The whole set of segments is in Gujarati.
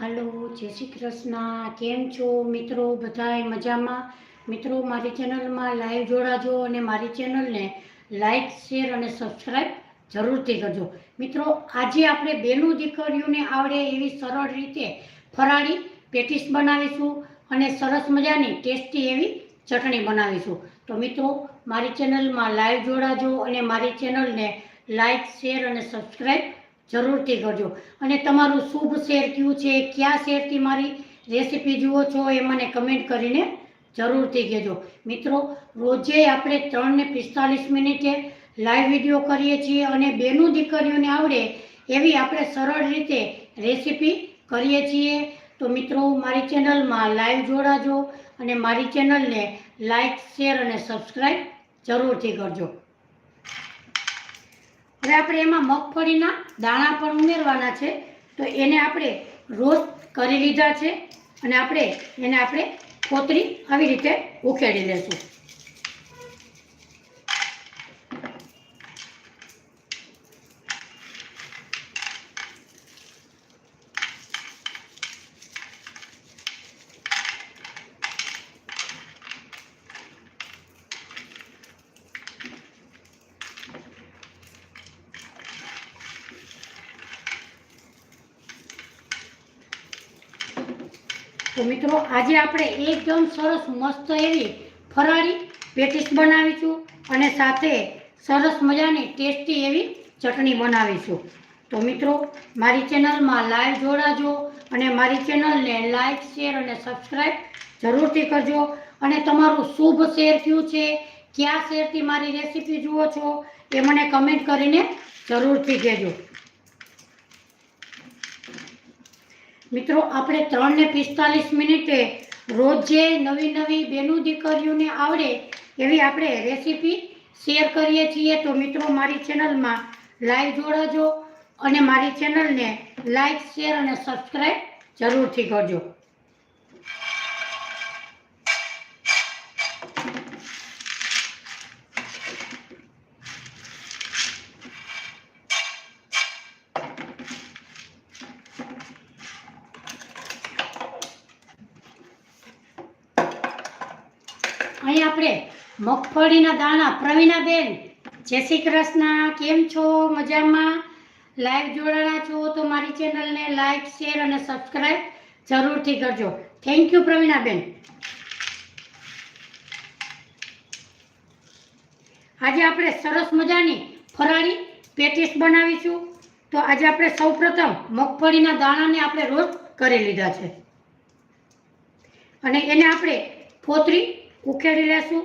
હાલો, જય શ્રી કૃષ્ણ. કેમ છો મિત્રો? બધાય મજામાં? મિત્રો, મારી ચેનલમાં લાઈવ જોડાજો અને મારી ચેનલને લાઈક, શેર અને સબસ્ક્રાઈબ જરૂરથી કરજો. મિત્રો, આજે આપણે બેનું દીકરીઓને આવડે એવી સરળ રીતે ફરાળી પેટીસ બનાવીશું અને સરસ મજાની ટેસ્ટી એવી ચટણી બનાવીશું. તો મિત્રો, મારી ચેનલમાં લાઈવ જોડાજો અને મારી ચેનલને લાઈક, શેર અને સબસ્ક્રાઈબ જરૂરથી કરજો. અને તમારું શુભ શેર કયું છે, કયા શેરથી મારી રેસીપી જુઓ છો એ મને કમેન્ટ કરીને જરૂરથી કહેજો. મિત્રો, રોજે આપણે 3 ને 45 મિનિટે લાઈવ વિડીયો કરીએ છીએ અને બેનું દીકરીઓને આવડે એવી આપણે સરળ રીતે રેસીપી કરીએ છીએ. તો મિત્રો, મારી ચેનલમાં લાઈવ જોડાજો અને મારી ચેનલને લાઈક, શેર અને સબસ્ક્રાઈબ જરૂરથી કરજો. હવે આપણે એમાં મગફળીના દાણા પણ ઉમેરવાના છે. તો એને આપણે રોસ્ટ કરી લીધા છે અને આપણે કોતરી આવી રીતે ઉકેળી લેશું. તો મિત્રો, આજે આપણે એકદમ સરસ મસ્ત એવી ફરાળી પેટીસ બનાવીશું અને સાથે સરસ મજાની ટેસ્ટી એવી ચટણી બનાવીશું. તો મિત્રો, મારી ચેનલમાં લાઈવ જોડાજો અને મારી ચેનલને લાઈક, શેર અને સબસ્ક્રાઈબ જરૂરથી કરજો. અને તમારું શુભ શેર કયું છે, કયા શેરથી મારી રેસીપી જુઓ છો એ મને કમેન્ટ કરીને જરૂરથી કહેજો. મિત્રો, આપણે 3 ને 45 મિનિટે રોજે નવી બેનું દીકરીઓને આવડે એવી આપણે રેસીપી શેર કરીએ છીએ. તો મિત્રો, મારી ચેનલમાં લાઈવ જોડાજો અને મારી ચેનલને લાઈક, શેર અને સબસ્ક્રાઈબ જરૂરથી કરજો. અહીં આપણે મગફળીના દાણા. પ્રવીણાબેન, જય શ્રી કૃષ્ણ. કેમ છો? મજામાં? લાઈવ જોડાણા છો તો મારી ચેનલને લાઈક, શેર અને સબસ્ક્રાઈબ જરૂરથી કરજો. Thank you Pravinaben. આજે આપણે સરસ મજાની ફરાળી પેટીસ બનાવીશું. તો આજે આપણે સૌપ્રથમ મગફળીના દાણાને આપણે રોસ્ટ કરી લીધા છે અને એને આપણે ફોતરી ઉકેળી લેશું.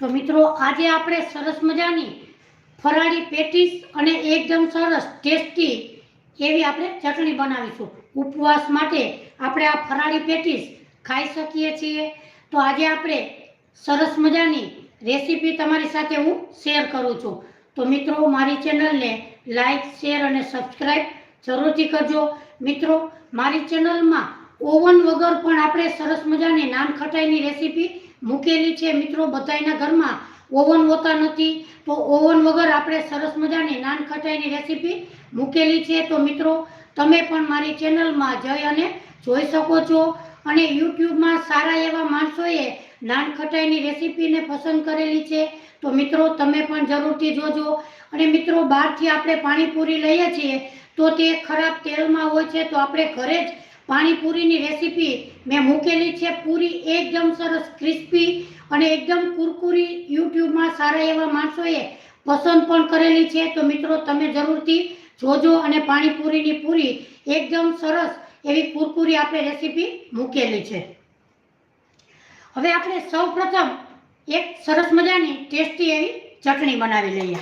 તો મિત્રો, આજે આપણે સરસ મજાની ફરાળી પેટીસ અને એકદમ સરસ ટેસ્ટી એવી આપણે ચટણી બનાવીશું. ઉપવાસ માટે આપણે આ ફરાળી પેટીસ ખાઈ શકીએ છીએ. તો આજે આપણે સરસ મજાની રેસીપી તમારી સાથે હું શેર કરું છું. તો મિત્રો, મારી ચેનલને લાઈક, શેર અને સબસ્ક્રાઈબ જરૂરથી કરજો. મિત્રો, મારી ચેનલમાં ઓવન વગર પણ આપણે સરસ મજાની નાન ખટાઈની રેસીપી મૂકેલી છે. મિત્રો, બધાયના ઘરમાં ઓવન હોતા નથી, તો ઓવન વગર આપણે સરસ મજાની નાન ખટાઈની રેસીપી મૂકેલી છે. તો મિત્રો, તમે પણ મારી ચેનલમાં જઈ અને જોઈ શકો છો. અને યુટ્યુબમાં સારા એવા માણસોએ નાન ખટાઈની રેસીપીને પસંદ કરેલી છે. તો મિત્રો, તમે પણ જરૂરથી જોજો. અને મિત્રો, બહારથી આપણે પાણીપુરી લઈએ છીએ તો તે ખરાબ તેલમાં હોય છે. તો આપણે ઘરે જ પાણીપુરીની રેસીપી મેં મૂકેલી છે. પૂરી એકદમ સરસ ક્રિસ્પી અને એકદમ કુરકુરી યુટ્યુબમાં સારા એવા માણસોએ પસંદ પણ કરેલી છે. તો મિત્રો, તમે જરૂરથી જોજો. અને પાણીપુરીની પૂરી એકદમ સરસ એવી કુરકુરી આપણે રેસીપી મૂકેલી છે. હવે આપણે સૌપ્રથમ એક સરસ મજાની ટેસ્ટી એવી ચટણી બનાવી લઈએ.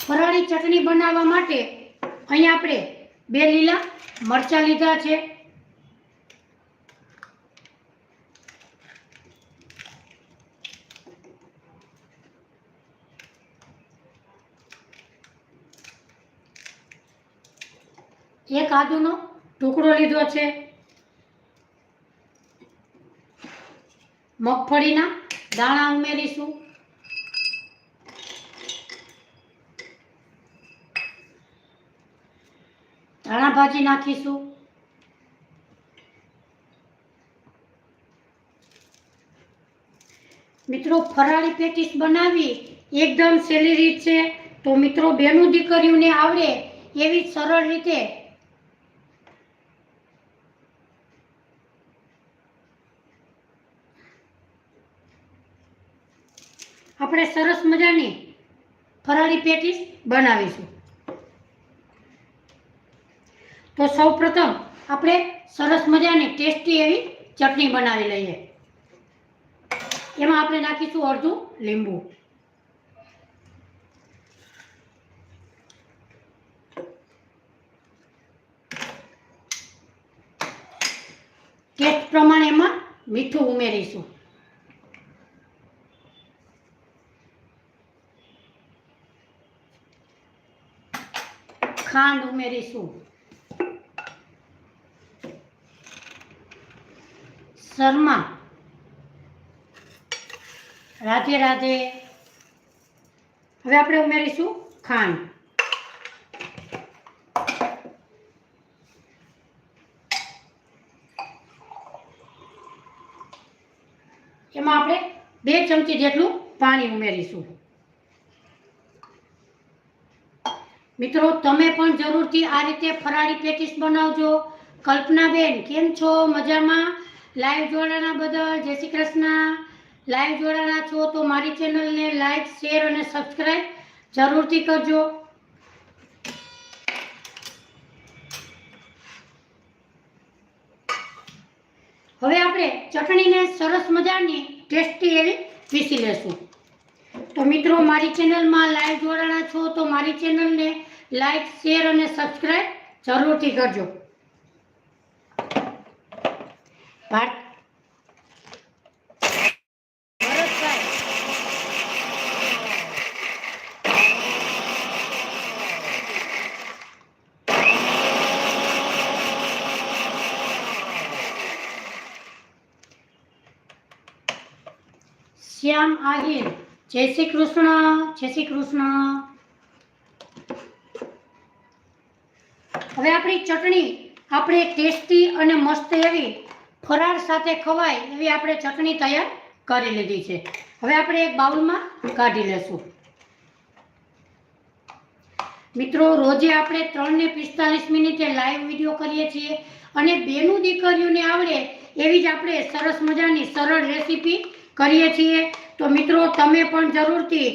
ફરાળી ચટણી બનાવવા માટે અહીંયા આપણે 2 લીલા મરચાં લીધા છે, એક આદુનો ટુકડો લીધો છે, મગફળીના દાણા ઉમેરીશું, ધાણા ભાજી નાખીશું, મિત્રો ફરાળી પેટીસ બનાવવી એકદમ સહેલી રીત છે, તો મિત્રો બેનું દીકરીઓને આવડે એવી સરળ રીતે આપણે સરસ મજાની ફરાળી પેટીસ બનાવીશું। તો સૌપ્રથમ આપણે સરસ મજાની ટેસ્ટી એવી ચટણી બનાવી લઈએ। એમાં આપણે નાખીશું અડધું લીંબુ, ટેસ્ટ પ્રમાણે એમાં મીઠું ઉમેરીશું, ખાંડ ઉમેરીશું, શર્મા, રાધે રાધે। હવે આપણે ઉમેરીશું ખાંડ, એમાં આપણે 2 ચમચી જેટલું પાણી ઉમેરીશું। મિત્રો તમે પણ જરૂરથી આ રીતે ફરાળી પેટીસ બનાવજો। કલ્પનાબેન કેમ છો? મજામાં? લાઈવ જોડાણા બદલ જય શ્રી કૃષ્ણ। લાઈવ જોડાણા છો તો મારી ચેનલને લાઈક, શેર અને સબસ્ક્રાઈબ જરૂરથી કરજો। હવે આપણે ચટણીને સરસ મજાની ટેસ્ટી એવી પીસી લેશું। તો મિત્રો મારી ચેનલમાં લાઈવ જોડાણા છો તો મારી ચેનલને લાઈક, શેર અને સબસ્ક્રાઈબ જરૂરથી કરજો। શ્યામ આહિર જય શ્રી કૃષ્ણ, જય શ્રી કૃષ્ણ। હવે આપણી ચટણી આપણે ટેસ્ટી અને મસ્ત એવી ફરાળ સાથે ખવાય એવી આપણે ચટણી તૈયાર કરી લીધી છે। હવે આપણે એક બાઉલમાં કાઢી લેશું। મિત્રો રોજે આપણે 3 ને 45 મિનિટે લાઈવ વિડીયો કરીએ છીએ અને બેનું દીકરીઓને આવડે એવી જ આપણે સરસ મજાની સરળ રેસીપી કરીએ છીએ। તો મિત્રો તમે પણ જરૂરથી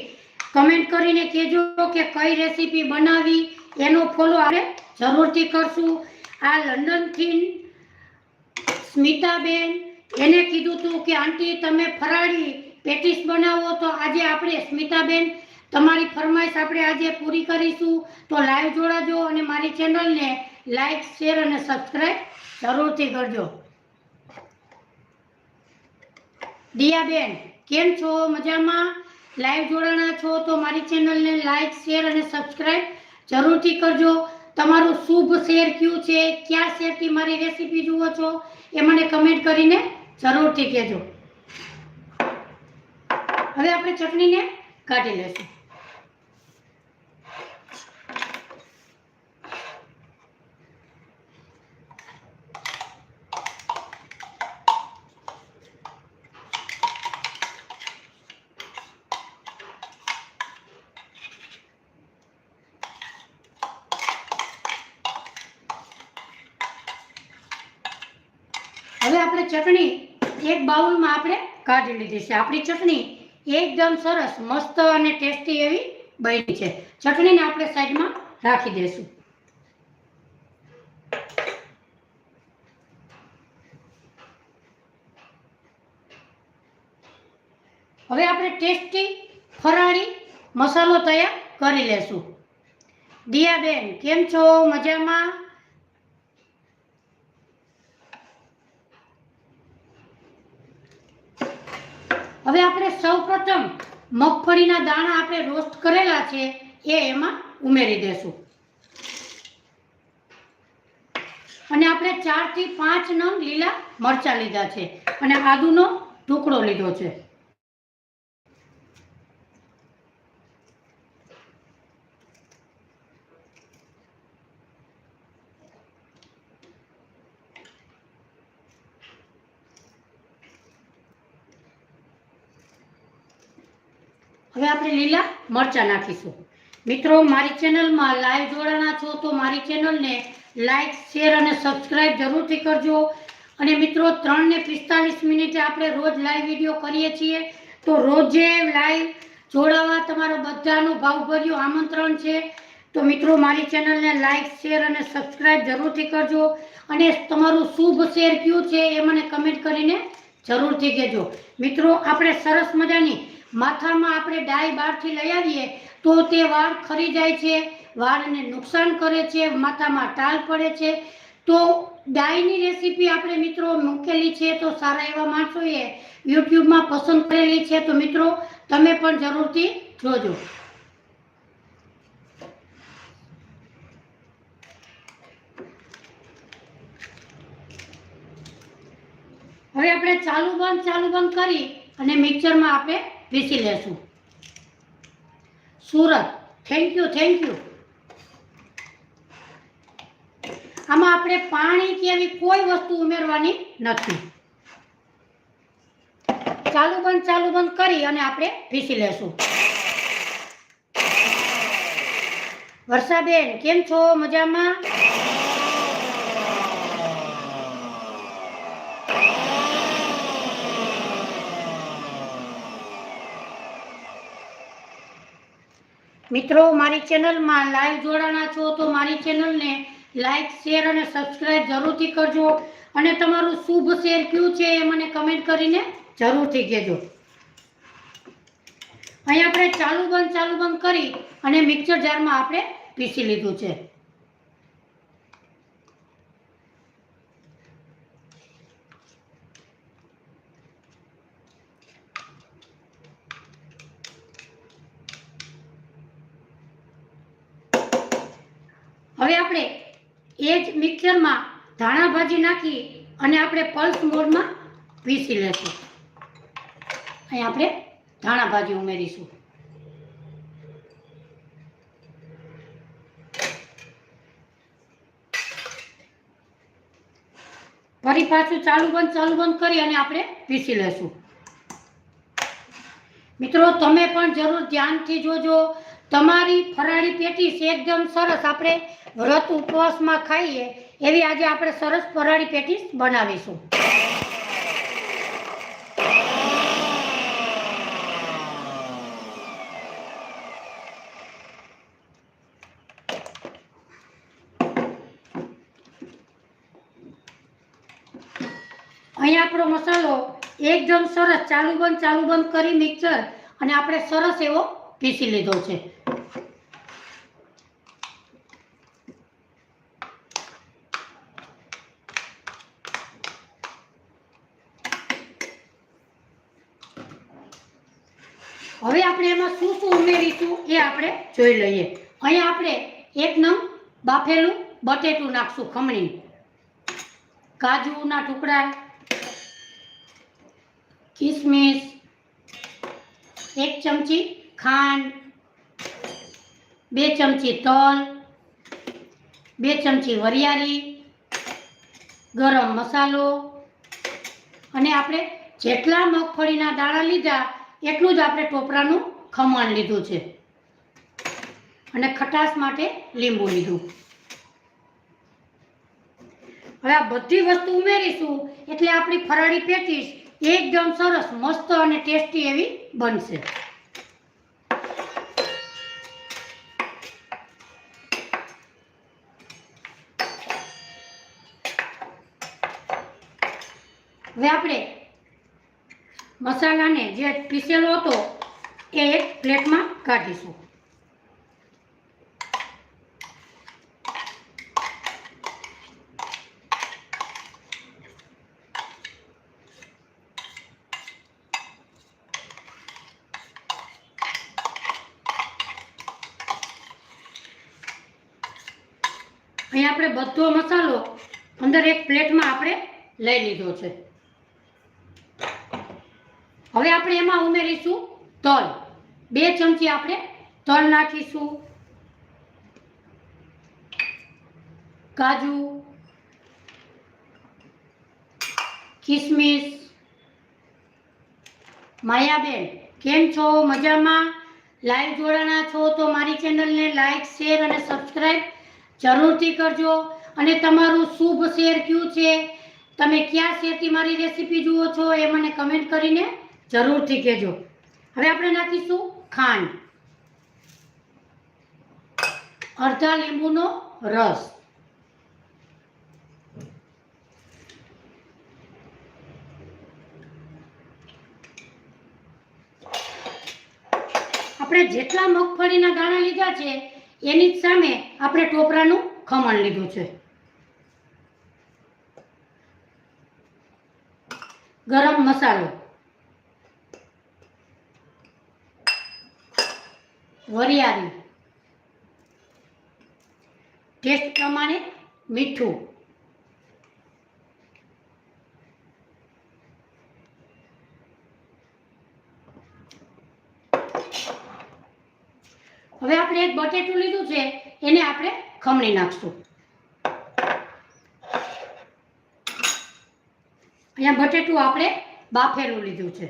કમેન્ટ કરીને કહેજો કે કઈ રેસીપી બનાવી, એનો ફોલો આપણે જરૂરથી કરશું। આ લંડનથી સ્મિતાબેન એને કીધું હતું કે આંટી તમે ફરાળી પેટીસ બનાવો, તો આજે આપણે સ્મિતાબેન તમારી ફરમાઈશ આપણે આજે પૂરી કરીશું। તો લાઈવ જોડાજો અને મારી ચેનલને લાઈક, શેર અને સબસ્ક્રાઈબ જરૂરથી કરજો। દિયાબેન કેમ છો? મજામાં? લાઈવ જોડાણા છો તો મારી ચેનલને લાઈક, શેર અને સબસ્ક્રાઈબ જરૂરથી કરજો। તમારું શુભ શહેર કયું છે, કયા શહેરથી મારી રેસીપી જુઓ છો એ મને કમેન્ટ કરીને જરૂરથી કહેજો। હવે આપણે ચટણીને કાઢી લેશું। હવે આપણે ચટણી એક બાઉલમાં આપણે કાઢી લીધી છે। આપણી ચટણી એકદમ સરસ મસ્ત અને ટેસ્ટી એવી બની છે। ચટણીને આપણે સાઈડમાં રાખી દઈશું। હવે આપણે ટેસ્ટી ફરાળી મસાલો તૈયાર કરી લેશું। દિયાબેન કેમ છો? મજામાં? હવે આપણે સૌપ્રથમ મગફળીના દાણા આપણે રોસ્ટ કરેલા છે એ એમાં ઉમેરી દેશું અને આપણે 4 થી 5 નંગ લીલા મરચા લીધા છે અને આદુનો ટુકડો લીધો છે. હવે આપણે લીલા મરચા નાખીશું. મિત્રો, મારી ચેનલમાં લાઈવ જોડાણા છો તો મારી ચેનલને લાઈક, શેર અને સબસ્ક્રાઇબ જરૂરથી કરજો. અને મિત્રો, 3 ને 45 મિનિટે આપણે રોજ લાઈવ વિડીયો કરીએ છીએ, તો રોજે લાઈવ જોડાવા તમારો બધાનું ભાવભર્યું આમંત્રણ છે. તો મિત્રો, મારી ચેનલને લાઈક, શેર અને સબસ્ક્રાઇબ જરૂરથી કરજો અને તમારું શુભ શેર કયું છે એ મને કમેન્ટ કરીને જરૂરથી કહેજો. મિત્રો, આપણે સરસ મજાની માથામાં આપણે ડાય બહારથી લઈ આવીએ તો તે વાળ ખરી જાય છે, વાળને નુકસાન કરે છે, માથામાં ટાલ પડે છે. તો ડાયની રેસીપી આપણે મિત્રો મૂકેલી છે, તો સારા એવા માણસોએ યુટ્યુબમાં પસંદ કરેલી છે. તો મિત્રો, તમે પણ જરૂરથી જોજો. હવે આપણે ચાલુ બંધ કરી અને મિક્સરમાં આપણે પીસી લેશું. Surat, thank you. આમાં આપણે પાણી કે એવી કોઈ વસ્તુ ઉમેરવાની નથી. ચાલુ બંધ કરી અને આપણે પીસી લેશું. વર્ષાબેન કેમ છો? મજામાં? મિત્રો, મારી ચેનલમાં લાઈવ જોડાણા છો તો મારી ચેનલને લાઈક, શેર અને સબસ્ક્રાઇબ જરૂરથી કરજો અને તમારું શુભ શેર કયું છે એ મને કમેન્ટ કરીને જરૂરથી કહેજો. અહીં આપણે ચાલુ બંધ કરી અને મિક્સર જારમાં આપણે પીસી લીધું છે. હવે આપણે એ જ મિક્સરમાં ધાણા ભાજી નાખી અને આપણે પલ્સ મોડમાં પીસી લેશું. અહીં આપણે ધાણા ભાજી ઉમેરીશું. ફરી પાછું ચાલુ બંધ કરી અને આપણે પીસી લેશું. મિત્રો, તમે પણ જરૂર ધ્યાનથી જોજો. તમારી ફરાળી પેટીસ એકદમ સરસ આપણે વ્રત ઉપવાસમાં ખાઈએ એવી આજે આપણે સરસ ફરાળી પેટીસ બનાવીશું. અહીંયા આપણો મસાલો એકદમ સરસ ચાલુ બંધ કરી મિક્સર અને આપણે સરસ એવો પીસી લીધો છે. હવે આપણે એમાં શું ઉમેરીશું એ આપણે જોઈ લઈએ. અહીંયા આપણે 1 નંગ બાફેલું બટેટું નાખશું, ખમણી, કાજુના ટુકડા, કિસમિસ, 1 ચમચી ખાંડ, 2 ચમચી તલ, 2 ચમચી વરિયાળી, ગરમ મસાલો અને આપણે જેટલા મગફળીના દાણા લીધા એટલું જ આપણે ટોપરાનું ખમણ લીધું છે અને ખટાશ માટે લીંબુ લીધું. હવે આ બધી વસ્તુ ઉમેરીશું એટલે આપણી ફરાળી પેટીસ એકદમ સરસ મસ્ત અને ટેસ્ટી એવી બનશે. હવે આપણે મસાલાને જે પીસેલો હતો એ એક પ્લેટમાં કાઢીશું. આપણે બધો મસાલો અંદર એક પ્લેટમાં આપણે લઈ લીધો છે. હવે આપણે એમાં ઉમેરીશું તલ. 2 ચમચી આપણે તલ નાખીશું. કાજુ, કિસમિસ. માયાબેન કેમ છો? મજામાં? લાઈવ જોડાણા છો તો મારી ચેનલને લાઈક, શેર અને સબસ્ક્રાઈબ જરૂરથી કરજો. અને તમારું શુભ શહેર કયું છે, તમે કયા શહેરથી મારી રેસીપી જુઓ છો એ મને કમેન્ટ કરીને જરૂરથી કહેજો. હવે આપણે નાખીશું ખાંડ, અડધા લીંબુનો રસ. આપણે જેટલા મગફળીના દાણા લીધા છે એની જ સામે આપણે ટોપરાનું ખમણ લીધું છે. ગરમ મસાલો, વરિયાળી, ટેસ્ટ પ્રમાણે મીઠું. હવે આપણે એક બટેટું લીધું છે એને આપણે ખમણી નાખશું. અહીંયા બટેટું આપણે બાફેલું લીધું છે.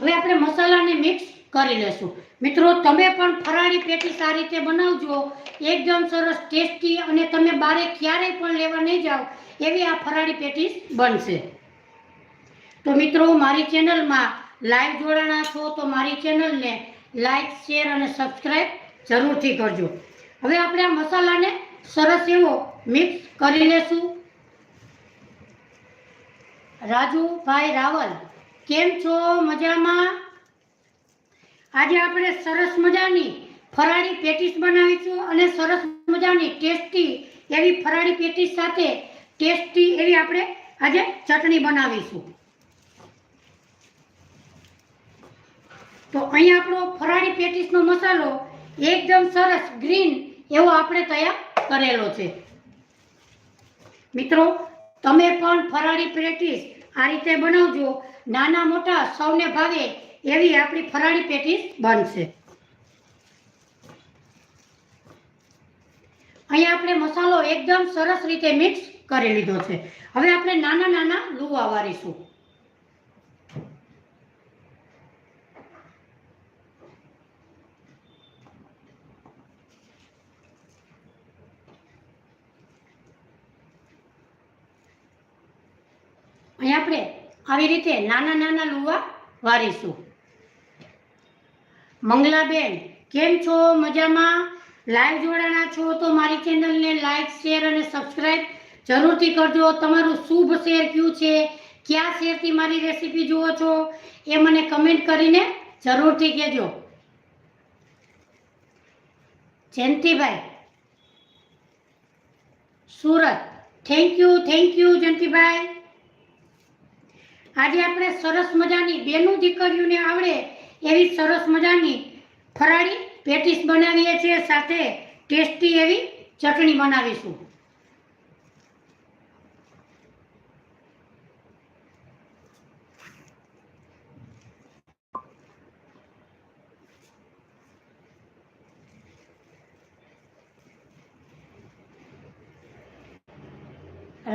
હવે આપણે મસાલાને મિક્સ કરી લેશું. મિત્રો તમે પણ ફરાળી પેટીસ આ રીતે બનાવજો, એકદમ સરસ ટેસ્ટી, અને તમે બારે ક્યારેય પણ લેવા નહીં જાઓ એવી આ ફરાળી પેટીસ બનશે. તો મિત્રો મારી ચેનલમાં લાઈવ જોડાણા છો તો મારી ચેનલને લાઈક, શેર અને સબસ્ક્રાઈબ જરૂરથી કરજો. હવે આપણે આ મસાલાને સરસ એવો મિક્સ કરી લેશું. રાજુભાઈ રાવલ કેમ છો? મજામાં? આજે આપણે સરસ મજાની ફરાળી પેટીસ બનાવીશું અને સરસ મજાની ટેસ્ટી એવી ફરાળી પેટીસ સાથે ટેસ્ટી એવી આપણે આજે ચટણી બનાવીશું. તો અહીંયા આપણો ફરાળી પેટીસનો મસાલો એકદમ સરસ ગ્રીન એવો આપણે તૈયાર કરેલો છે. મિત્રો તમે પણ ફરાળી પેટીસ આ રીતે બનાવજો, નાના મોટા સૌને ભાવે એવી આપણી ફરાળી પેટીસ બનશે. અહીંયા આપણે મસાલો એકદમ સરસ રીતે મિક્સ કરી લીધો છે. હવે આપણે નાના નાના લુવા વારીશું. અહીંયા આપણે આવી રીતે નાના નાના લુવા વારીશું. મંગલાબેન કેમ છો? મજામાં? લાઈવ જોડાણા છો તો મારી ચેનલને લાઈક, શેર અને સબસ્ક્રાઈબ જરૂરથી કરજો. તમારું શુભ શહેર કયું છે, કયા શહેરથી મારી રેસીપી જુઓ છો એ મને કમેન્ટ કરીને જરૂરથી કહેજો. Jayantibhai Surat, thank you Jayantibhai. આજે આપણે સરસ મજાની બેનું દીકરીઓને આવડે એવી સરસ મજાની ફરાળી પેટીસ બનાવીએ છીએ, સાથે ટેસ્ટી એવી ચટણી બનાવીશું.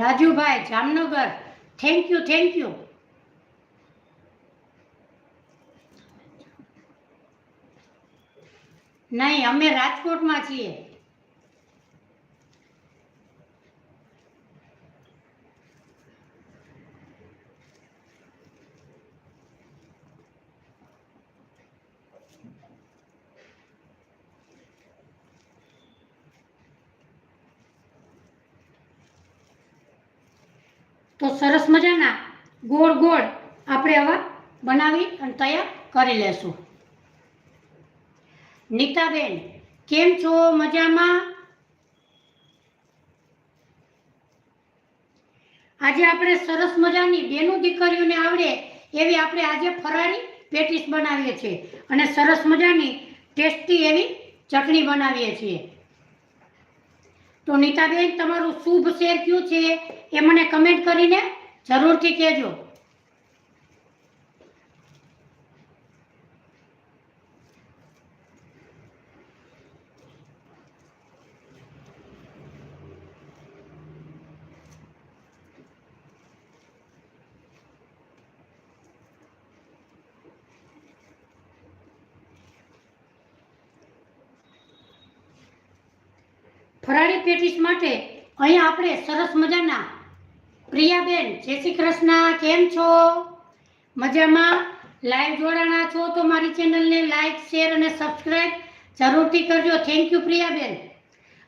Rajubhai Jamnagar, thank you. નહીં, અમે રાજકોટમાં છીએ. તો સરસ મજાના ગોળ ગોળ આપણે આવા બનાવી અને તૈયાર કરી લેશું. નીતાબેન કેમ છો? મજામાં? આજે આપણે સરસ મજાની બેનું દીકરીઓને આવડે એવી આપણે આજે ફરાળી પેટીસ બનાવીએ છીએ અને સરસ મજાની ટેસ્ટી એવી ચટણી બનાવીએ છીએ. તો નીતાબેન તમારું શુભ શેર કયું છે એ મને કમેન્ટ કરીને જરૂરથી કહેજો. ફરાળી પેટીસ માટે અહીંયા આપણે સરસ મજાના પ્રિયાબેન જય શ્રી કૃષ્ણ, કેમ છો? મજામાં? લાઈવ જોડાણા છો તો મારી ચેનલને લાઈક શેર અને સબસ્ક્રાઈબ જરૂરથી કરજો. Thank you Priyaben.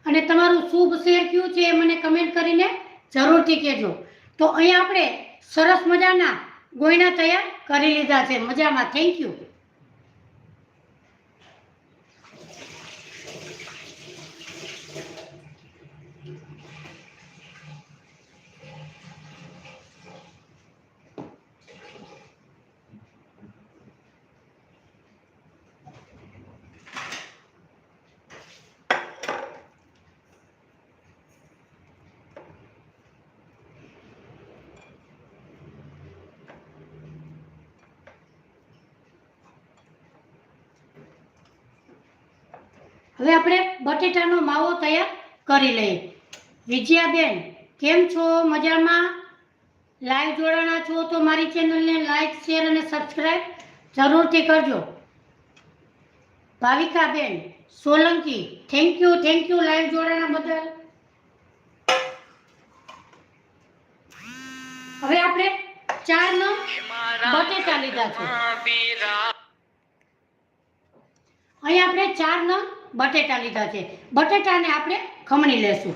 અને તમારું શુભ શેર કયું છે એ મને કમેન્ટ કરીને જરૂરથી કહેજો. તો અહીંયા આપણે સરસ મજાના ગોયણા તૈયાર કરી લીધા છે. મજામાં? Thank you. હવે આપણે બટેટાનો માવો તૈયાર કરી લઈએ. વિજયાબેન કેમ છો? મજામાં? લાઈવ જોડાણા છો તો મારી ચેનલને લાઈક શેર અને સબસ્ક્રાઈબ જરૂરથી કરજો. Bhavikaben Solanki thank you live જોડાણા બદલ. હવે આપણે 4 નંગ બટેટા લીધા છે. અહીં આપણે 4 નંગ બટેટા લીધા છે. બટેટાને આપણે ખમણી લેશું.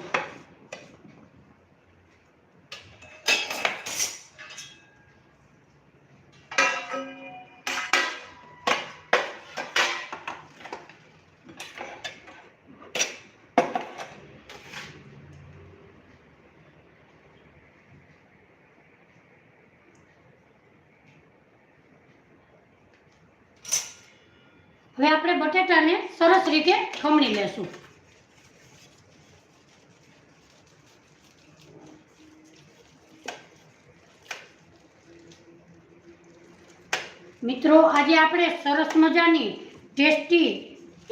હવે આપણે બટેટાને સરસ રીતે ખમણી લેશું. મિત્રો આજે આપણે સરસ મજાની ટેસ્ટી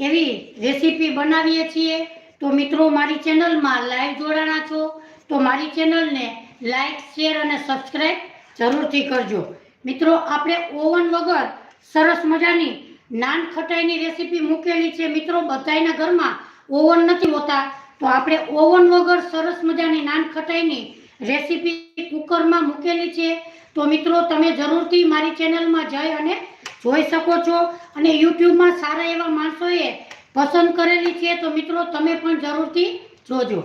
એવી રેસીપી બનાવીએ છીએ. તો મિત્રો મારી ચેનલમાં લાઈવ જોડાણા છો તો મારી ચેનલને લાઈક શેર અને સબસ્ક્રાઈબ જરૂરથી કરજો. મિત્રો આપણે ઓવન વગર સરસ મજાની નાન ખટાઈની રેસીપી મૂકેલી છે. મિત્રો બધાયના ઘરમાં ઓવન નથી હોતા તો આપણે ઓવન વગર સરસ મજાની નાન ખટાઈની રેસીપી કુકરમાં મૂકેલી છે. તો મિત્રો તમે જરૂરથી મારી ચેનલમાં જઈ અને જોઈ શકો છો. અને યુટ્યુબમાં સારા એવા માણસોએ પસંદ કરેલી છે તો મિત્રો તમે પણ જરૂરથી જોજો.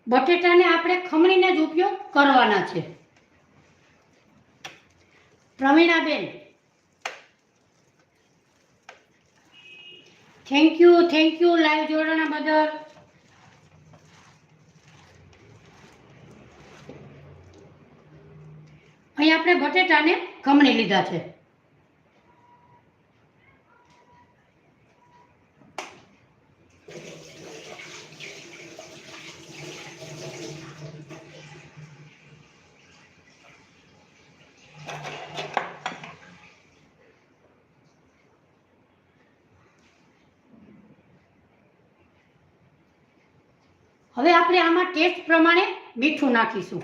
બટેટાને આપણે ખમણીને જ ઉપયોગ કરવાના છે. પ્રવીણાબેન થેન્ક યુ લાઈવ જોડાણા બદલ. અહીં આપણે બટેટાને ખમણી લીધા છે. હવે આપણે આમાં ટેસ્ટ પ્રમાણે મીઠું નાખીશું.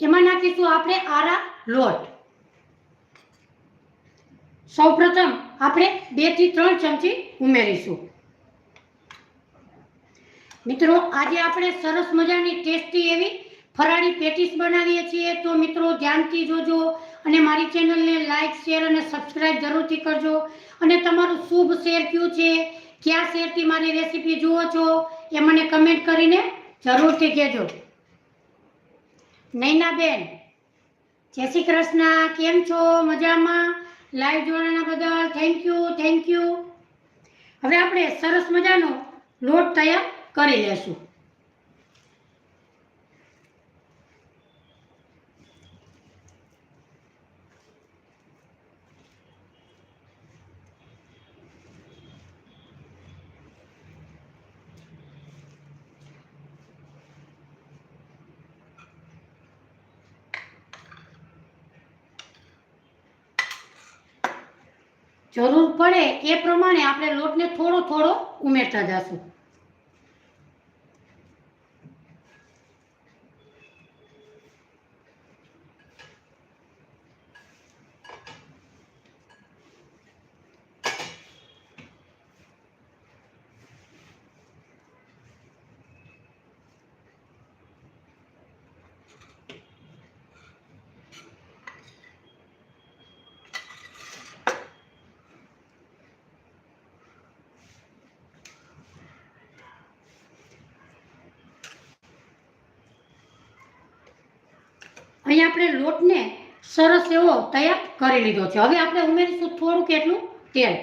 એમાં નાખીશું આપણે આરા લોટ. સૌપ્રથમ આપણે 2 થી 3 ચમચી ઉમેરીશું. મિત્રો, આજે આપણે સરસ મજાની ટેસ્ટી એવી ફરાળી પેટીસ બનાવીએ છીએ. તો મિત્રો, ધ્યાનથી જોજો અને મારી ચેનલને લાઈક, શેર અને સબસ્ક્રાઇબ જરૂરથી કરજો. અને તમારું શુભ શેર કયું છે, કયા શેરથી મારી રેસીપી જુઓ છો, એ મને કમેન્ટ કરીને જરૂરથી કહેજો. નૈનાબેન, જય શ્રી કૃષ્ણ. કેમ છો? મજામાં? લાઈવ જોડાણા બદલ થેન્ક યુ. હવે આપણે સરસ મજાનો લોટ તૈયાર કરી લેશું. જરૂર પડે એ પ્રમાણે આપણે લોટને થોડો થોડો ઉમેરતા જશું. અહીં આપણે લોટને સરસ એવો તૈયાર કરી લીધો છે. હવે આપણે ઉમેરીશું થોડુંક એટલું તેલ.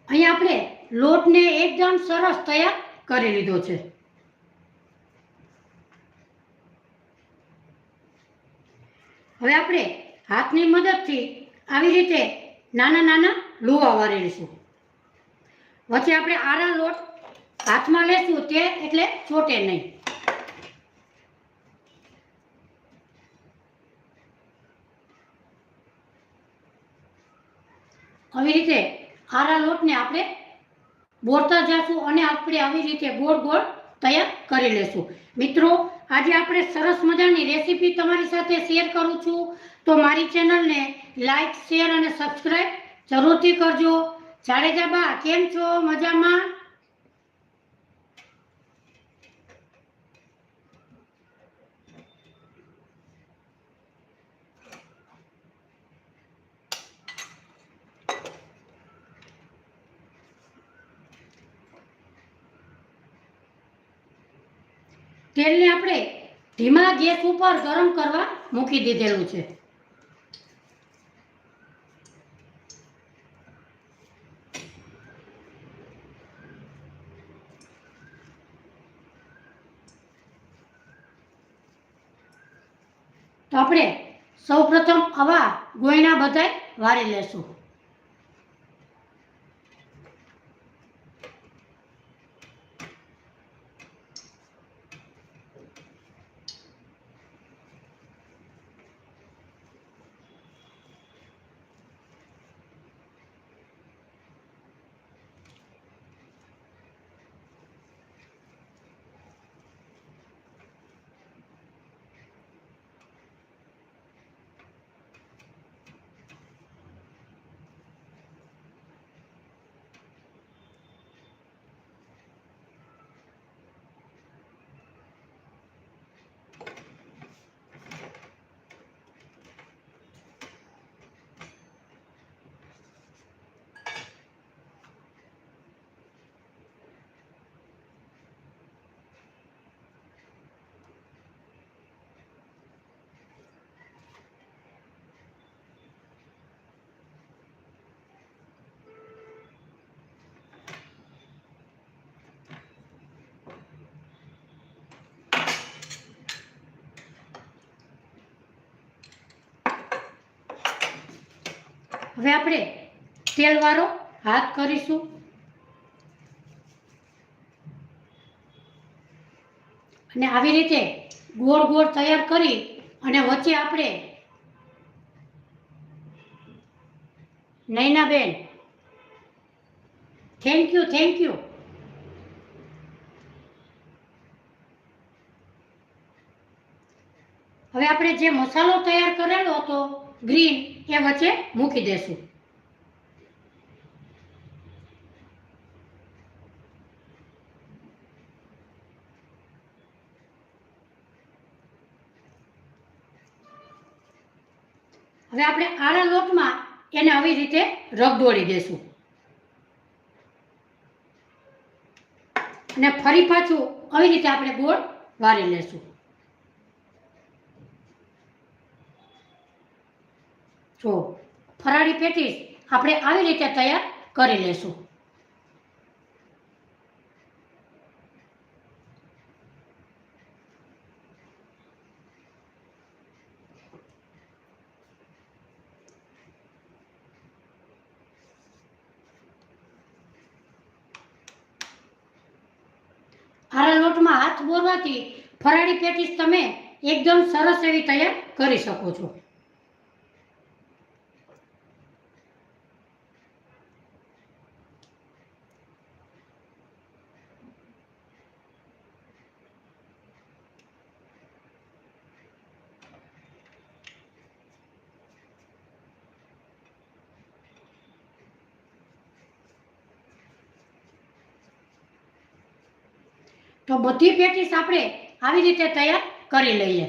અહીં આપણે લોટને એકદમ સરસ તૈયાર કરી લીધો છે. હવે આપણે હાથની મદદથી આવી રીતે નાના નાના લુવા વાળીશું. વચ્ચે આપણે આરા લોટ હાથમાં લેશું તે એટલે ચોટે નહીં. આવી રીતે આરા લોટને આપણે બોળતા જશું અને આપણે આવી રીતે ગોળ ગોળ તૈયાર કરી લેશું. મિત્રો, આજે આપણે સરસ મજાની રેસીપી તમારી સાથે શેર કરું છું. તો મારી ચેનલને લાઈક, શેર અને સબસ્ક્રાઇબ જરૂરથી કરજો. જાડેજા બા, કેમ છો? મજામાં? તેલને આપણે ધીમા ગેસ ઉપર ગરમ કરવા મૂકી દીધેલું છે. તો આપણે સૌપ્રથમ આવા ગોયણા બધાય વાળી લેશું. હવે આપણે તેલવાળો હાથ કરીશું અને આવી રીતે ગોળ ગોળ તૈયાર કરી અને વચ્ચે આપણે નૈનાબેન થેન્ક યુ હવે આપણે જે મસાલો તૈયાર કરેલો હતો ગ્રીન એ વચ્ચે મૂકી દેશું હવે આપણે આડા લોટમાં એને આવી રીતે રગદોળી દેશું અને ફરી પાછું આવી રીતે આપણે ગોળ વાળી લેશું જો ફરાળી પેટીસ આપણે આવી રીતે તૈયાર કરી લેશું આરા લોટમાં હાથ બોરવાથી ફરાળી પેટીસ તમે એકદમ સરસ એવી તૈયાર કરી શકો છો તો બધી પેટીસ આપણે આવી રીતે તૈયાર કરી લઈએ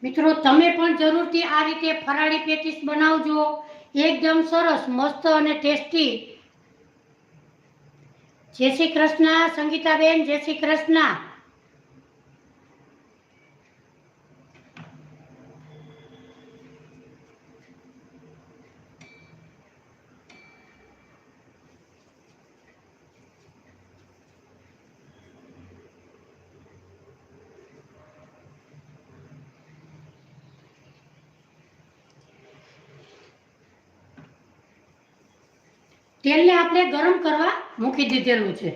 મિત્રો તમે પણ જરૂરથી આ રીતે ફરાળી પેટીસ બનાવજો એકદમ સરસ મસ્ત અને ટેસ્ટી જય શ્રી કૃષ્ણ સંગીતાબેન જય શ્રી કૃષ્ણ તેલને આપણે ગરમ કરવા મૂકી દીધેલું છે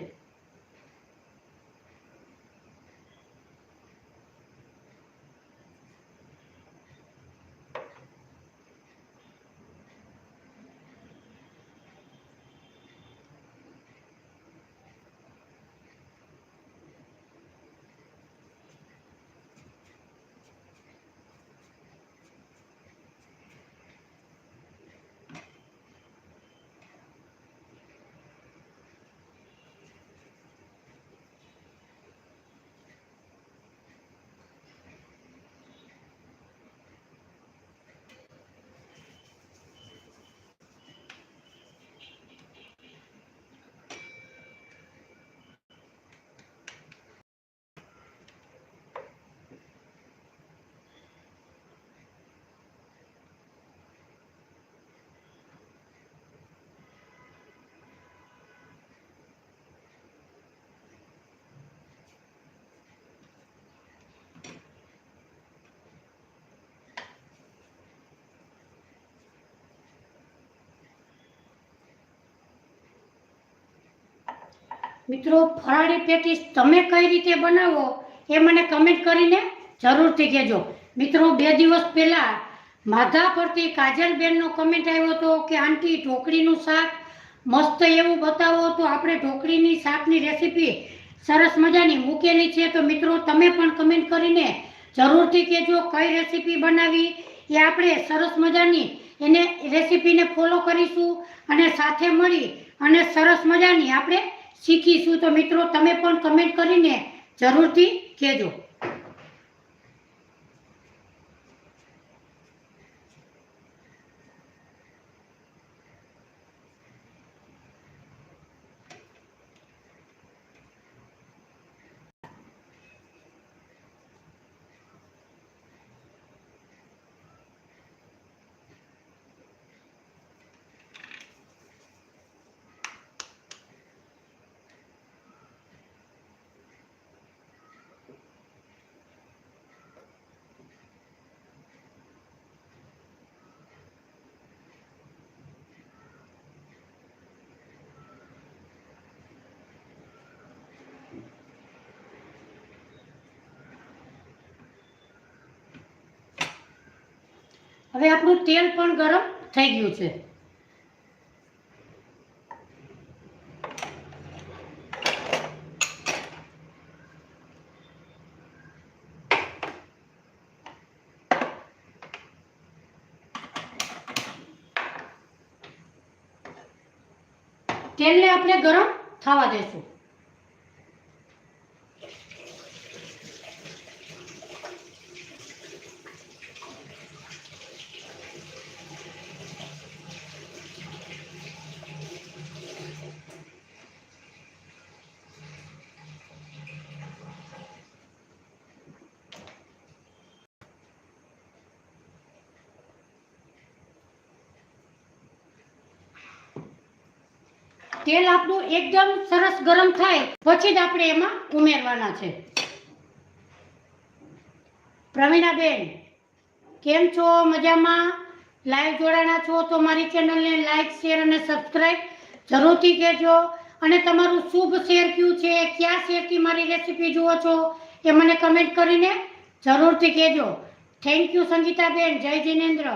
મિત્રો ફરાળી પેટીસ તમે કઈ રીતે બનાવો એ મને કમેન્ટ કરીને જરૂરથી કહેજો મિત્રો 2 દિવસ પહેલા માધા પરથી કાજલબેનનો કમેન્ટ આવ્યો હતો કે આંટી ઢોકળીનું શાક મસ્ત એવું બતાવો તો આપણે ઢોકળીની શાકની રેસીપી સરસ મજાની મૂકેલી છે તો મિત્રો તમે પણ કમેન્ટ કરીને જરૂરથી કહેજો કઈ રેસીપી બનાવી એ આપણે સરસ મજાની એને રેસીપીને ફોલો કરીશું અને સાથે મળી અને સરસ મજાની આપણે શીખીશું તો મિત્રો તમે પણ કમેન્ટ કરીને જરૂરથી કહેજો હવે આપણું તેલ પણ ગરમ થઈ ગયું છે. તેલને આપણે ગરમ થવા દેશું. તેલ આપણું એકદમ સરસ ગરમ થાય પછી જ આપણે એમાં ઉમેરવાના છે. પ્રવીણાબેન કેમ છો? મજામાં? લાઈવ જોડાણા છો તો મારી ચેનલને લાઈક, શેર અને સબસ્ક્રાઈબ જરૂરથી કહેજો. અને તમારું શુભ શેર કયું છે, કયા શેરથી મારી રેસીપી જુઓ છો એ મને કમેન્ટ કરીને જરૂરથી કહેજો. Thank you Sangitaben. જય જિનેન્દ્ર.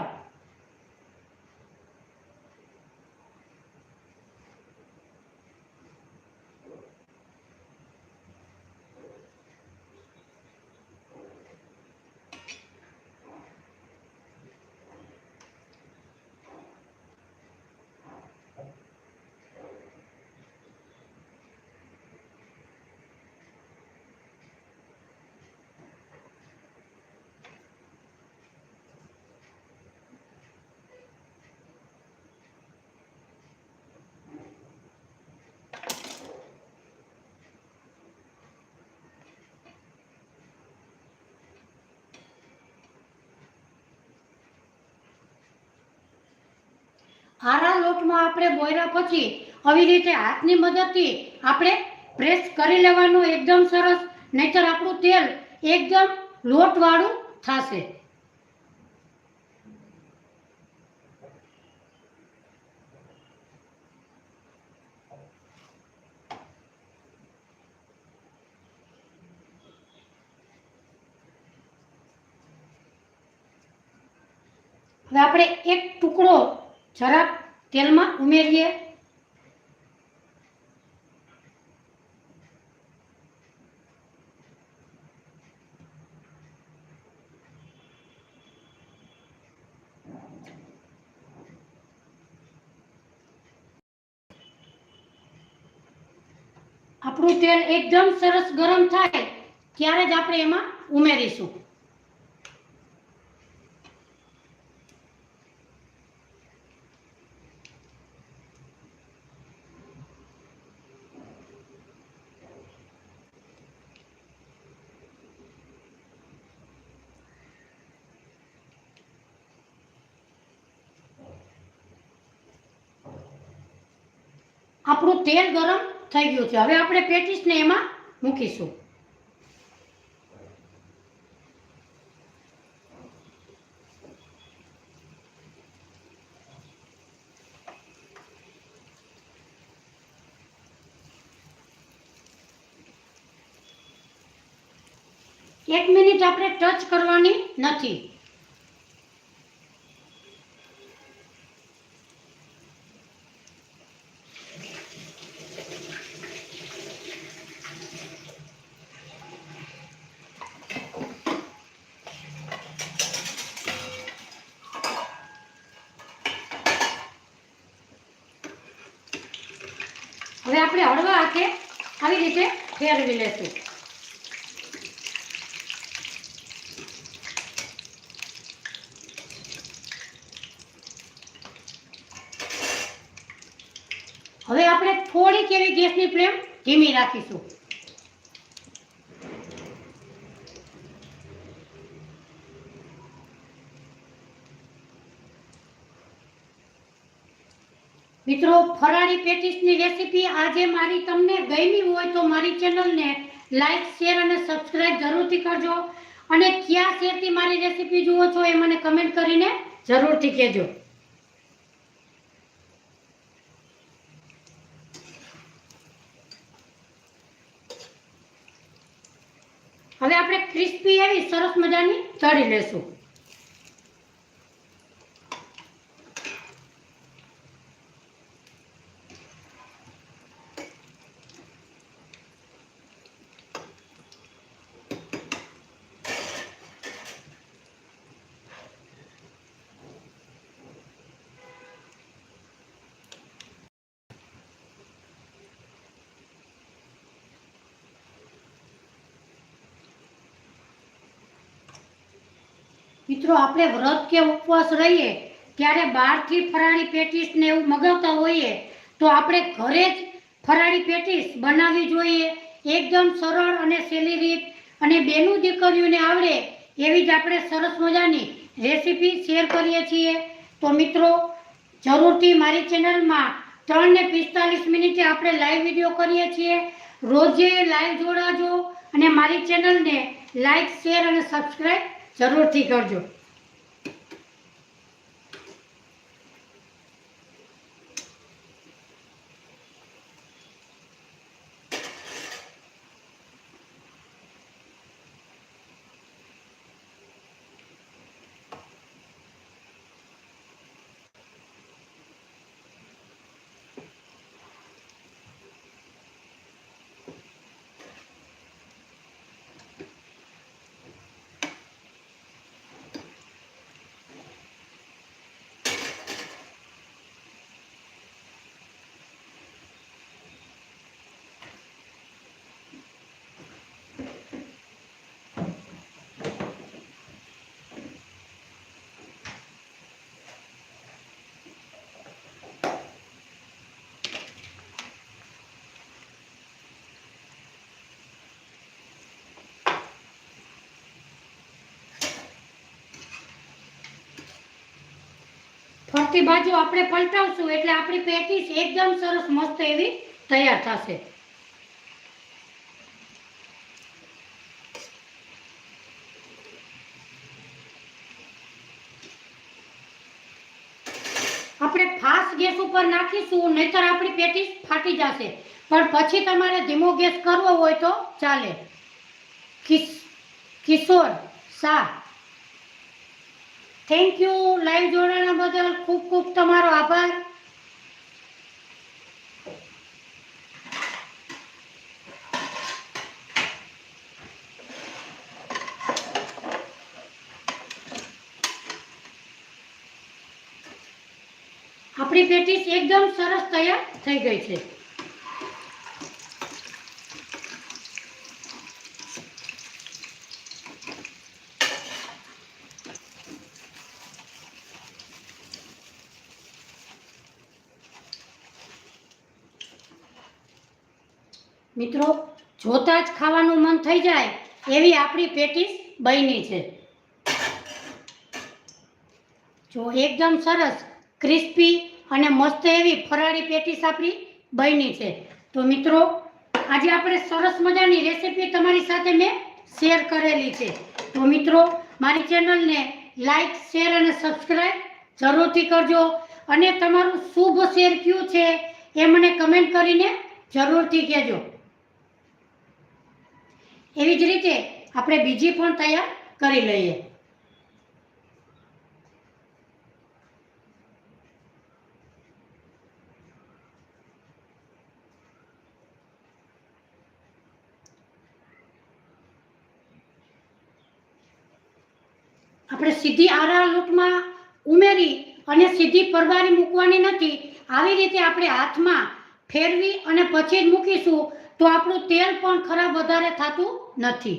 આરા લોટમાં આપણે બોળ્યા પછી આવી રીતે હાથની મદદથી આપણે પ્રેસ કરી લેવાનું એકદમ સરસ, નહીતર આપણું તેલ એકદમ લોટવાળું થશે. હવે આપણે એક ટુકડો જરાક તેલમાં ઉમેરીએ. આપણું તેલ એકદમ સરસ ગરમ થાય ત્યારે જ આપણે એમાં ઉમેરીશું. આપણું તેલ ગરમ થઈ ગયું છે. હવે આપણે પેટીસને એમાં મૂકીશું. એક મિનિટ આપણે ટચ કરવાની નથી. હવે આપણે હળવા હાથે આવી રીતે ફેરવી લેશું. હવે આપણે થોડીક એવી ગેસની ફ્લેમ ધીમી રાખીશું. મિત્રો, ફરાળી પેટીસની રેસીપી આજે મારી તમને ગમી હોય તો મારી ચેનલને લાઈક, શેર અને સબસ્ક્રાઇબ જરૂરથી કરજો. અને કયા શેરથી મારી રેસીપી જુઓ છો એ મને કમેન્ટ કરીને જરૂરથી કહેજો. હવે આપણે ક્રિસ્પી એવી સરસ મજાની તળી લેશું. મિત્રો આપણે વ્રત કે ઉપવાસ રહીએ ત્યારે બહારથી ફરાળી પેટીસ ને એવું મગાવતા હોઈએ તો આપણે ઘરે જ ફરાળી પેટીસ બનાવવી જોઈએ. એકદમ સરળ અને સહેલી રીત અને બેનું દીકરીઓને આવડે એવી જ આપણે સરસ મજાની રેસીપી શેર કરીએ છીએ. તો મિત્રો જરૂરથી મારી ચેનલમાં 3 ને 45 મિનિટે આપણે લાઈવ વિડીયો કરીએ છીએ. રોજે લાઈવ જોડાજો અને મારી ચેનલને લાઈક શેર અને સબસ્ક્રાઈબ જરૂરથી કરજો. ફરતી બાજુ આપણે પલટાવશું એટલે આપણી પેટીસ એકદમ સરસ મસ્ત એવી તૈયાર થશે. આપણે ફાસ્ટ ગેસ ઉપર નાખીશું નહીતર આપણી પેટીસ ફાટી જશે. પણ પછી તમારે ધીમો ગેસ કરવો હોય તો ચાલે. કિશોર શાહ, થેન્ક યુ. લાઈવ જોડાણા બદલ ખૂબ ખૂબ તમારો આભાર. આપણી પેટીસ એકદમ સરસ તૈયાર થઈ ગઈ છે. મિત્રો જોતા જ ખાવાનું મન થઈ જાય એવી આપણી પેટીસ બની છે. જો એકદમ સરસ ક્રિસ્પી અને મસ્ત એવી ફરાળી પેટીસ આપણી બની છે. તો મિત્રો આજે આપણે સરસ મજાની રેસીપી તમારી સાથે મેં શેર કરેલી છે. તો મિત્રો મારી ચેનલને લાઈક શેર અને સબસ્ક્રાઈબ જરૂરથી કરજો અને તમારું શુભ શેર કયું છે એ મને કમેન્ટ કરીને જરૂરથી કહેજો. એવી જ રીતે આપણે બીજી પણ તૈયાર કરી લઈએ. આપણે સીધી આરા લોટમાં ઉમેરી અને સીધી પરબારી મૂકવાની નથી. આવી રીતે આપણે હાથમાં ફેરવી અને પછી જ મૂકીશું તો આપણું તેલ પણ ખરાબ વધારે થતું નથી.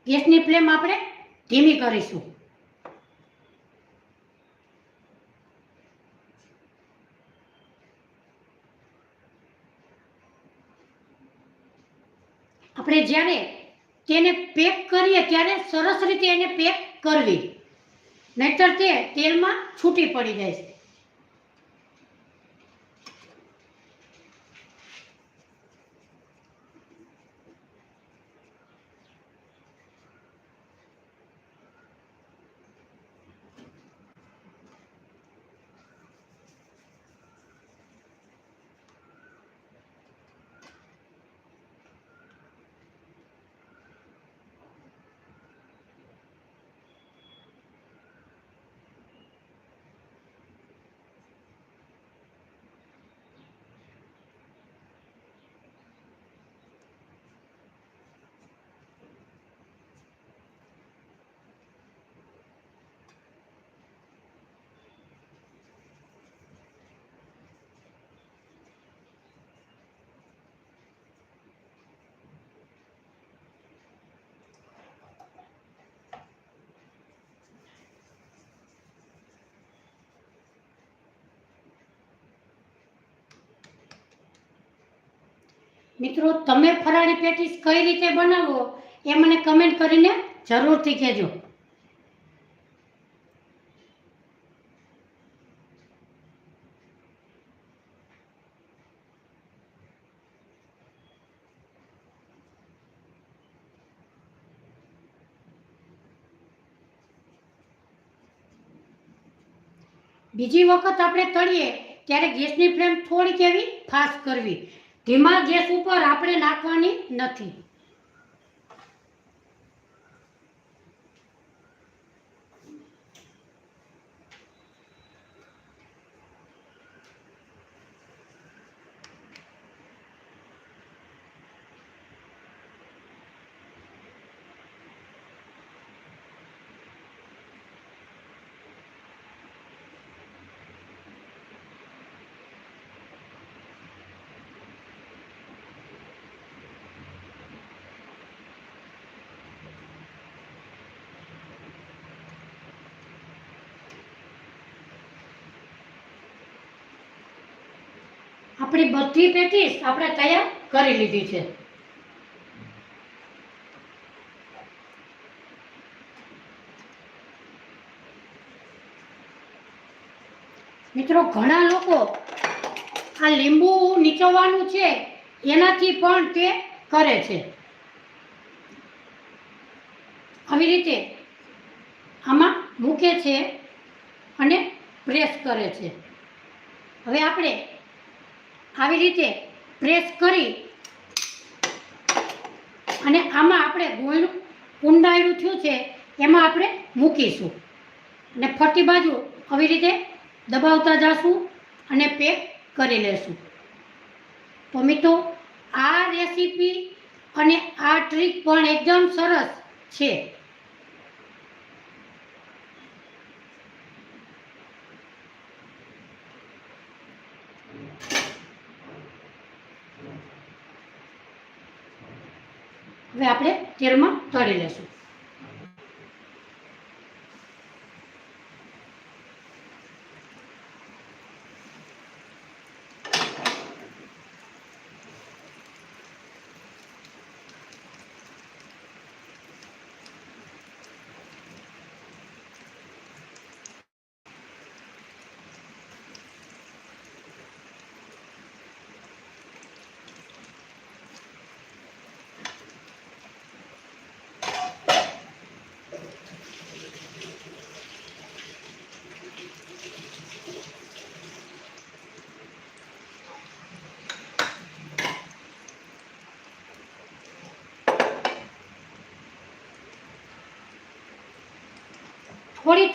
ગેસની ફ્લેમ આપણે ધીમી કરીશું. આપણે જ્યારે તેને પેક કરીએ ત્યારે સરસ રીતે એને પેક કરવી નહીતર તે તેલમાં છૂટી પડી જાય છે. મિત્રો, તમે ફરાળી પેટીસ કઈ રીતે બનાવો એ મને કમેન્ટ કરીને જરૂરથી કહેજો. બીજી વખત આપણે તળીએ ત્યારે ગેસની ફ્લેમ થોડીક એવી ફાસ્ટ કરવી. ધીમા ગેસ ઉપર આપણે નાખવાની નથી. આપણી બધી પેટીસ આપણે તૈયાર કરી લીધી છે. મિત્રો, ઘણા લોકો આ લીંબુ નીચોવવાનું છે એનાથી પણ તે કરે છે. આવી રીતે આમાં મૂકે છે અને પ્રેસ કરે છે. હવે આપણે આવી રીતે પ્રેસ કરી અને આમાં આપણે ગોળનું ઊંડાયું થયું છે એમાં આપણે મૂકીશું અને ફરતી બાજુ આવી રીતે દબાવતા જઈશું અને પેક કરી લેશું. તો મિત્રો, આ રેસીપી અને આ ટ્રીક પણ એકદમ સરસ છે. હવે આપણે તેલમાં તળી લેશું.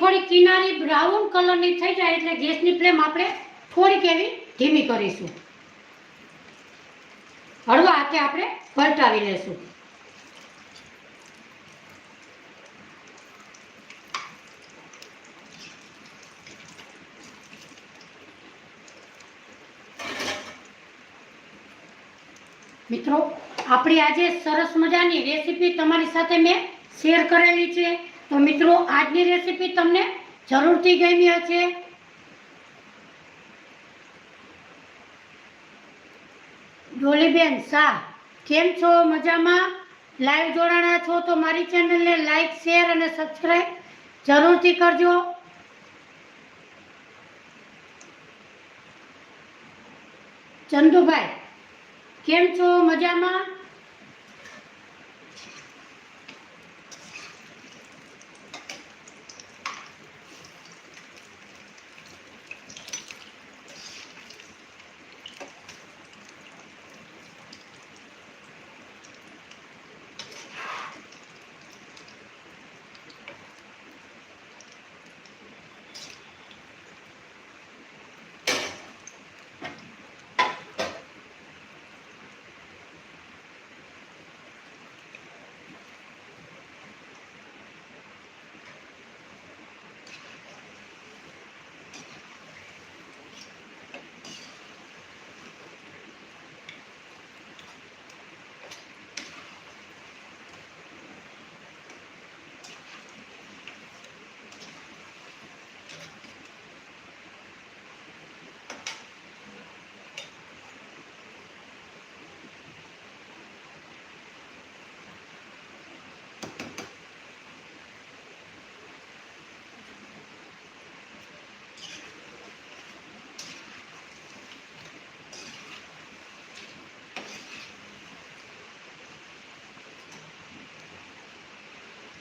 થોડી કિનારી બ્રાઉન કલરની થઈ જાય એટલે ગેસની ફ્લેમ આપણે થોડીક એવી ધીમી કરીશું. હળવા હાથે આપણે પલટાવી લેશું. મિત્રો, આપણી આજે સરસ મજાની રેસીપી તમારી સાથે મેં શેર કરેલી છે. તો મિત્રો, આજની રેસીપી તમને જરૂરથી ગમી હશે. ડોલીબેન શાહ, કેમ છો? મજામાં? લાઈવ જોડાણા છો તો મારી ચેનલને લાઈક, શેર અને સબસ્ક્રાઈબ જરૂરથી કરજો. ચંદુભાઈ, કેમ છો? મજામાં?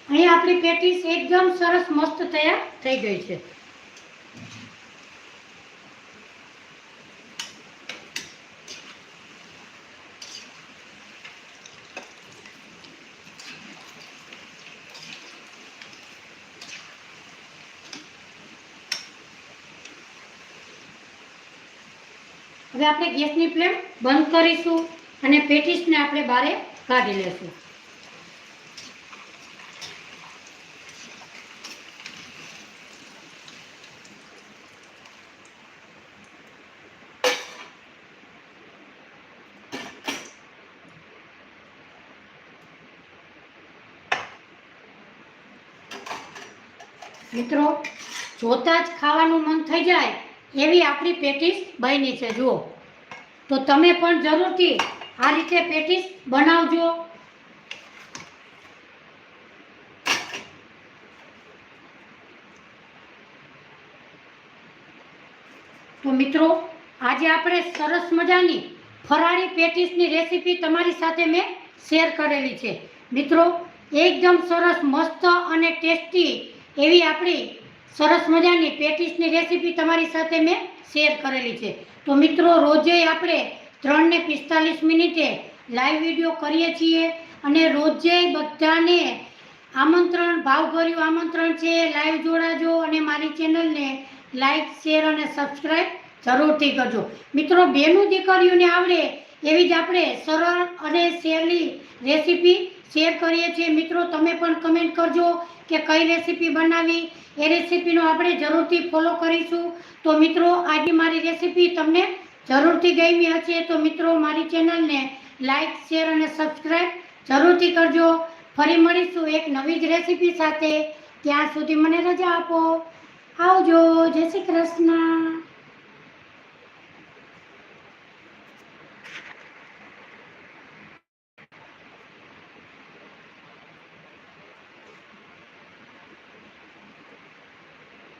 અહીંયા આપણી પેટીસ એકદમ સરસ મસ્ત તૈયાર થઈ ગઈ છે. હવે આપણે ગેસની ફ્લેમ બંધ કરીશું અને પેટીસને આપણે બહાર કાઢી લેશું. મિત્રો, જોતા જ ખાવાનું મન થઈ જાય એવી આપણી પેટીસ બની છે. જુઓ, તો તમે પણ જરૂરથી આ રીતે પેટીસ બનાવજો. તો મિત્રો, આજે આપણે સરસ મજાની ફરાળી પેટીસની રેસીપી તમારી સાથે મેં શેર કરેલી છે. મિત્રો, એકદમ સરસ મસ્ત અને ટેસ્ટી એવી આપણી સરસ મજાની પેટીસની રેસીપી તમારી સાથે મેં શેર કરેલી છે. તો મિત્રો, રોજે આપણે 3 ને 45 મિનિટે લાઈવ વિડીયો કરીએ છીએ અને રોજે બધાને આમંત્રણ, ભાવભર્યું આમંત્રણ છે. લાઈવ જોડાજો અને મારી ચેનલને લાઈક, શેર અને સબસ્ક્રાઈબ જરૂરથી કરજો. મિત્રો, બેનું દીકરીઓને આવડે એવી જ આપણે સરળ અને સહેલી રેસીપી શેર કરીએ છીએ. મિત્રો, તમે પણ કમેન્ટ કરજો કે કઈ રેસીપી બનાવી. એ રેસીપીનો આપણે જરૂરથી ફોલો કરીશું. તો મિત્રો, આજે મારી રેસીપી તમને જરૂરથી ગમી હશે તો મિત્રો, મારી ચેનલને લાઈક, શેર અને સબસ્ક્રાઈબ જરૂરથી કરજો. ફરી મળીશું એક નવી જ રેસીપી સાથે. ત્યાં સુધી મને રજા આપો. આવજો. જય શ્રી કૃષ્ણ.